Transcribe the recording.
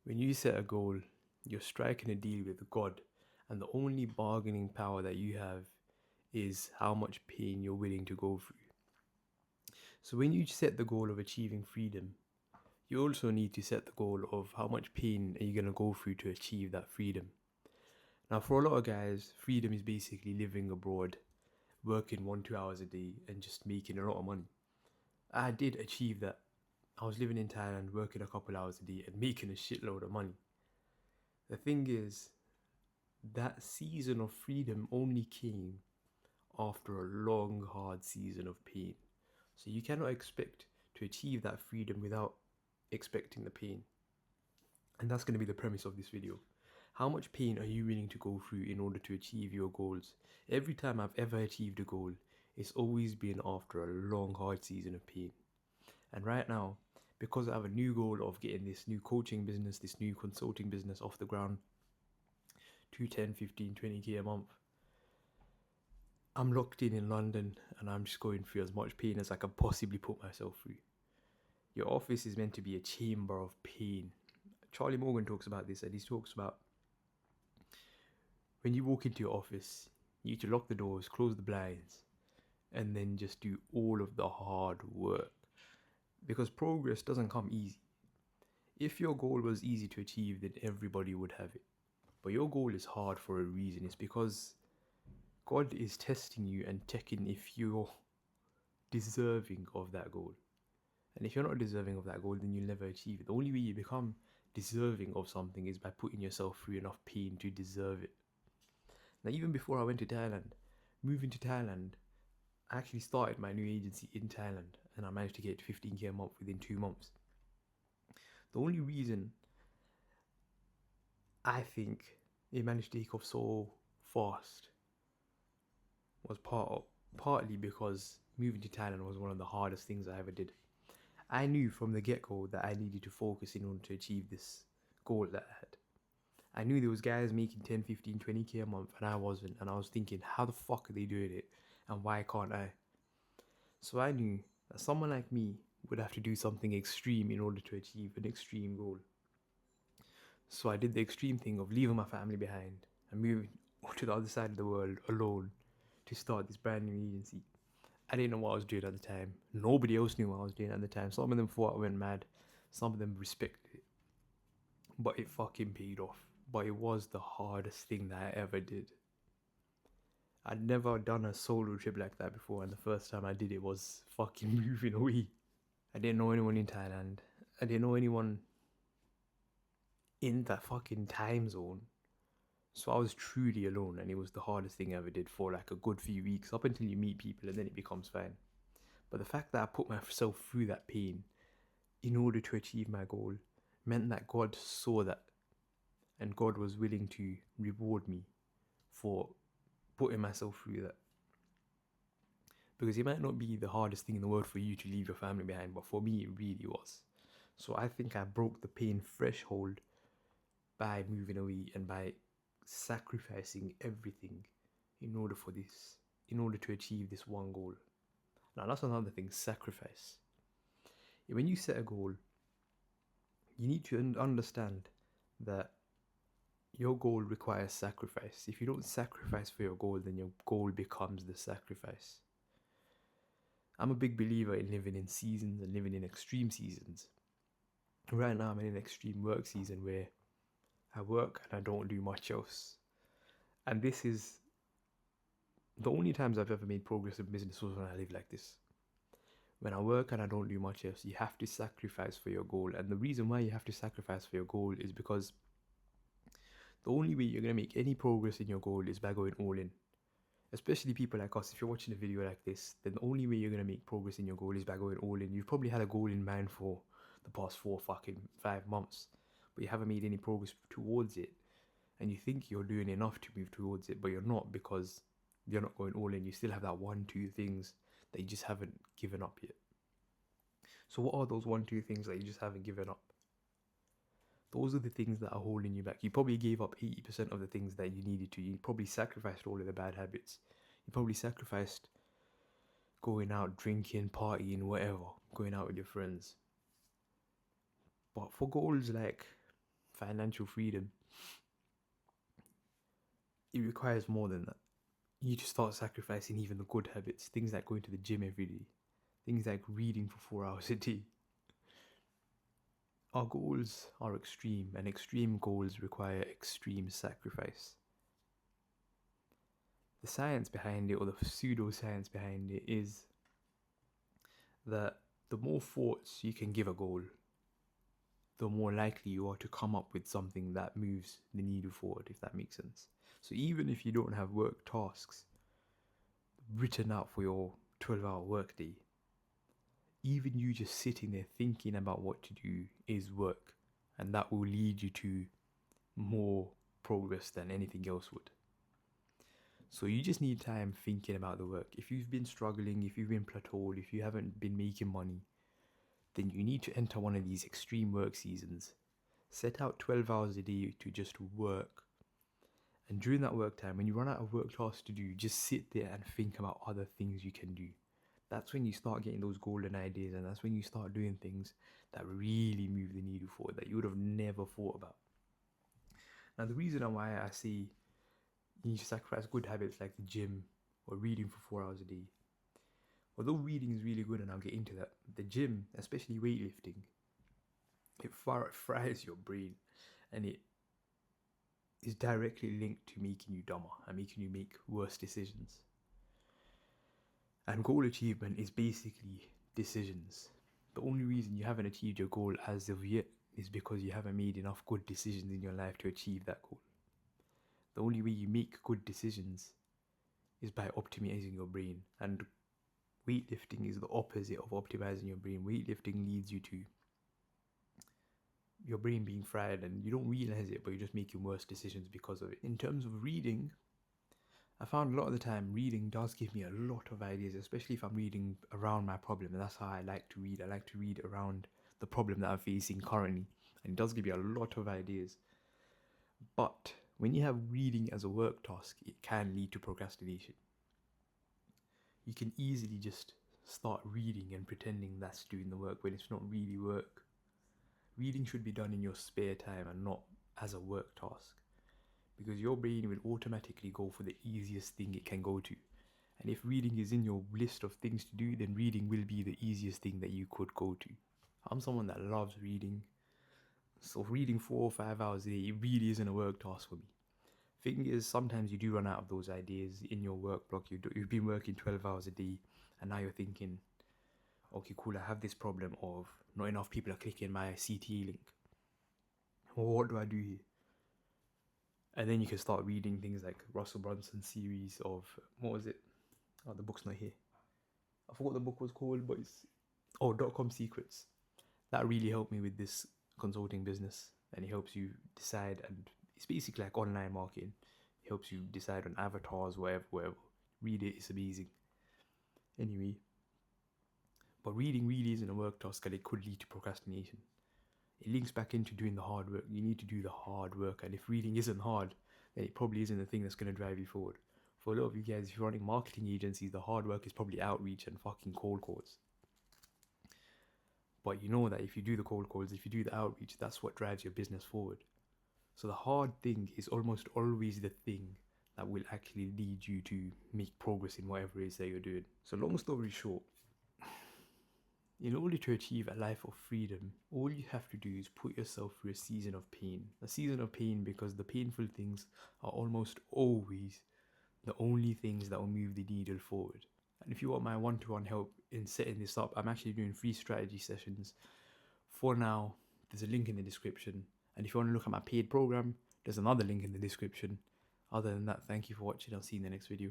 When you set a goal, you're striking a deal with God, and the only bargaining power that you have is how much pain you're willing to go through. So when you set the goal of achieving freedom, you also need to set the goal of how much pain are you going to go through to achieve that freedom. Now, for a lot of guys, freedom is basically living abroad, working 1-2 hours a day, and just making a lot of money. I did achieve that. I was living in Thailand, working a couple hours a day, and making a shitload of money. The thing is, that season of freedom only came after a long, hard season of pain. So you cannot expect to achieve that freedom without expecting the pain. And that's going to be the premise of this video. How much pain are you willing to go through in order to achieve your goals? Every time I've ever achieved a goal, it's always been after a long, hard season of pain. And right now, because I have a new goal of getting this new coaching business, this new consulting business off the ground, 10, 15, 20k a month, I'm locked in London and I'm just going through as much pain as I can possibly put myself through. Your office is meant to be a chamber of pain. Charlie Morgan talks about this, and he talks about when you walk into your office, you need to lock the doors, close the blinds, and then just do all of the hard work. Because progress doesn't come easy. If your goal was easy to achieve, then everybody would have it. But your goal is hard for a reason. It's because God is testing you and checking if you're deserving of that goal. And if you're not deserving of that goal, then you'll never achieve it. The only way you become deserving of something is by putting yourself through enough pain to deserve it. Now, even before I went to Thailand, moving to Thailand, I actually started my new agency in Thailand, and I managed to get 15k a month within 2 months. The only reason I think it managed to take off so fast was partly because moving to Thailand was one of the hardest things I ever did. I knew from the get-go that I needed to focus in order to achieve this goal that I had. I knew there was guys making 10, 15, 20k a month and I wasn't, and I was thinking, how the fuck are they doing it and why can't I? So I knew that someone like me would have to do something extreme in order to achieve an extreme goal. So I did the extreme thing of leaving my family behind and moving to the other side of the world alone to start this brand new agency. I didn't know what I was doing at the time. Nobody else knew what I was doing at the time. Some of them thought I went mad. Some of them respected it. But it fucking paid off. But it was the hardest thing that I ever did. I'd never done a solo trip like that before, and the first time I did it was fucking moving away. I didn't know anyone in Thailand. I didn't know anyone in that fucking time zone. So I was truly alone, and it was the hardest thing I ever did for like a good few weeks, up until you meet people and then it becomes fine. But the fact that I put myself through that pain in order to achieve my goal meant that God saw that, and God was willing to reward me for putting myself through that. Because it might not be the hardest thing in the world for you to leave your family behind, but for me it really was. So I think I broke the pain threshold by moving away and by sacrificing everything in order to achieve this one goal. Now that's another thing, sacrifice. When you set a goal, you need to understand that your goal requires sacrifice. If you don't sacrifice for your goal, then your goal becomes the sacrifice. I'm a big believer in living in seasons and living in extreme seasons. Right now I'm in an extreme work season where I work and I don't do much else. And this is the only times I've ever made progress in business was when I live like this. When I work and I don't do much else, you have to sacrifice for your goal. And the reason why you have to sacrifice for your goal is because the only way you're going to make any progress in your goal is by going all in. Especially people like us, if you're watching a video like this, then the only way you're going to make progress in your goal is by going all in. You've probably had a goal in mind for the past 5 months, but you haven't made any progress towards it. And you think you're doing enough to move towards it, but you're not, because you're not going all in. You still have that 1-2 things that you just haven't given up yet. So what are those 1-2 things that you just haven't given up? Those are the things that are holding you back. You probably gave up 80% of the things that you needed to. You probably sacrificed all of the bad habits. You probably sacrificed going out, drinking, partying, whatever, going out with your friends. But for goals like financial freedom, it requires more than that. You need to start sacrificing even the good habits, things like going to the gym every day, things like reading for 4 hours a day. Our goals are extreme, and extreme goals require extreme sacrifice. The science behind it, or the pseudoscience behind it, is that the more thoughts you can give a goal, the more likely you are to come up with something that moves the needle forward, if that makes sense. So even if you don't have work tasks written out for your 12-hour workday, even you just sitting there thinking about what to do is work, and that will lead you to more progress than anything else would. So you just need time thinking about the work. If you've been struggling, if you've been plateaued, if you haven't been making money, then you need to enter one of these extreme work seasons. Set out 12 hours a day to just work. And during that work time, when you run out of work tasks to do, just sit there and think about other things you can do. That's when you start getting those golden ideas, and that's when you start doing things that really move the needle forward that you would have never thought about. Now, the reason why I say you need to sacrifice good habits like the gym or reading for 4 hours a day, although reading is really good, and I'll get into that, the gym, especially weightlifting, it fries your brain, and it is directly linked to making you dumber and making you make worse decisions. And goal achievement is basically decisions. The only reason you haven't achieved your goal as of yet is because you haven't made enough good decisions in your life to achieve that goal. The only way you make good decisions is by optimizing your brain, and weightlifting is the opposite of optimizing your brain. Weightlifting leads you to your brain being fried, and you don't realize it, but you're just making worse decisions because of it. In terms of reading, I found a lot of the time reading does give me a lot of ideas, especially if I'm reading around my problem, and that's how I like to read. I like to read around the problem that I'm facing currently, and it does give me a lot of ideas. But when you have reading as a work task, it can lead to procrastination. You can easily just start reading and pretending that's doing the work when it's not really work. Reading should be done in your spare time and not as a work task, because your brain will automatically go for the easiest thing it can go to. And if reading is in your list of things to do, then reading will be the easiest thing that you could go to. I'm someone that loves reading, so reading 4 or 5 hours a day, it really isn't a work task for me. Thing is, sometimes you do run out of those ideas in your work block. You've been working 12 hours a day, and now you're thinking, okay, cool, I have this problem of not enough people are clicking my CTA link. Well, what do I do here? And then you can start reading things like Russell Brunson's series of, what was it? Oh, the book's not here. I forgot what the book was called, but it's, .com Secrets. That really helped me with this consulting business, and it helps you decide, and it's basically like online marketing. It helps you decide on avatars, whatever. Read it, it's amazing. Anyway, but reading really isn't a work task, and it could lead to procrastination. It links back into doing the hard work. You need to do the hard work, and if reading isn't hard, then it probably isn't the thing that's going to drive you forward. For a lot of you guys, if you're running marketing agencies, the hard work is probably outreach and fucking cold calls. But you know that if you do the cold calls, if you do the outreach, that's what drives your business forward. So the hard thing is almost always the thing that will actually lead you to make progress in whatever it is that you're doing. So long story short, in order to achieve a life of freedom, all you have to do is put yourself through a season of pain. A season of pain, because the painful things are almost always the only things that will move the needle forward. And if you want my one-to-one help in setting this up, I'm actually doing free strategy sessions. For now, there's a link in the description. And if you want to look at my paid program, there's another link in the description. Other than that, thank you for watching. I'll see you in the next video.